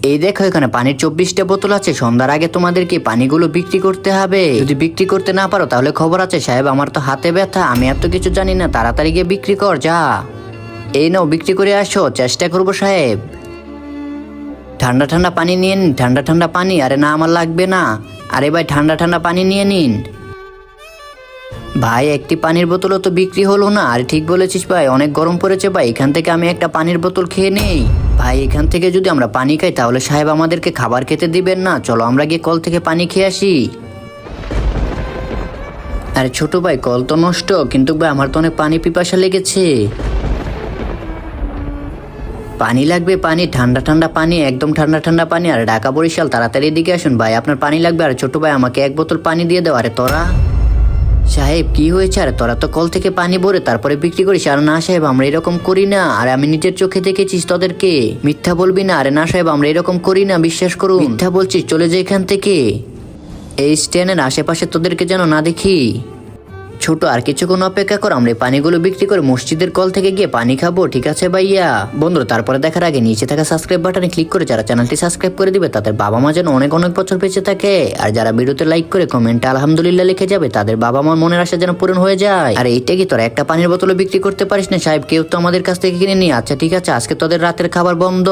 এই দেখো এখানে পানির 24টা বোতল আছে। সন্ধ্যার আগে তোমাদেরকে পানিগুলো বিক্রি করতে হবে। যদি বিক্রি করতে না পারো তাহলে খবর আছে সাহেব, আমার তো হাতে ব্যথা, আমি এত কিছু জানি না, তাড়াতাড়ি গিয়ে বিক্রি কর যা। এই নাও বিক্রি করে আসো, চেষ্টা করবো সাহেব। ঠান্ডা ঠান্ডা পানি নিয়ে নিন, ঠান্ডা ঠান্ডা পানি। আরে না আমার লাগবে না। আরে ভাই ঠান্ডা ঠান্ডা পানি নিয়ে নিন। ভাই একটি পানির বোতলও তো বিক্রি হলো না। আরে ঠিক বলেছিস ভাই, অনেক গরম পড়েছে ভাই, এখান থেকে আমি একটা পানির বোতল খেয়ে নেই। ভাই এখান থেকে যদি আমরা পানি খাই তাহলে সাহেব আমাদেরকে খাবার খেতে দিবেন না। চলো আমরা গিয়ে কল থেকে পানি খেয়ে আসি। আরে ছোট ভাই কল তো নষ্ট, কিন্তু ভাই আমার তো অনেক পানি পিপাসা লেগেছে। পানি লাগবে, পানি, ঠান্ডা ঠান্ডা পানি, একদম ঠান্ডা ঠান্ডা পানি। আর ঢাকা বরিশাল তাড়াতাড়ি এদিকে আসুন ভাই, আপনার পানি লাগবে। আর ছোট ভাই আমাকে এক বোতল পানি দিয়ে দাও। আরে তোরা সাহেব কি হয়েছে? আরে তোরা তো কল থেকে পানি ভরে তারপরে বিক্রি করিস। আর না সাহেব আমরা এরকম করি না। আর আমি নিজের চোখে দেখেছিস তোদেরকে, মিথ্যা বলবি না। আরে না সাহেব আমরা এরকম করি না, বিশ্বাস করুন। মিথ্যা বলছিস, চলে যা এখান থেকে। এই স্ট্যান্ডের আশেপাশে তোদেরকে যেন না দেখি। ছোট আর কিছুক্ষণ অপেক্ষা কর, আমরা এই পানিগুলো বিক্রি করে মসজিদের কল থেকে গিয়ে পানি খাবো, ঠিক আছে ভাইয়া? বন্ধুরা তারপরে দেখার আগে নিচে থাকা সাবস্ক্রাইব বাটনে ক্লিক করে যারা চ্যানেলটি সাবস্ক্রাইব করে দিবে তাদের বাবা মা যেন অনেক অনেক বছর বেঁচে থাকে। আর যারা ভিডিওতে লাইক করে কমেন্টে আলহামদুলিল্লাহ লিখে যাবে তাদের বাবা মার মনের আশা যেন পূরণ হয়ে যায়। আর এইটা কি তোরা একটা পানির বোতলে বিক্রি করতে পারিস না সাহেব? কেউ তো আমাদের কাছ থেকে কিনে নি। আচ্ছা ঠিক আছে, আজকে তোদের রাতের খাবার বন্ধ।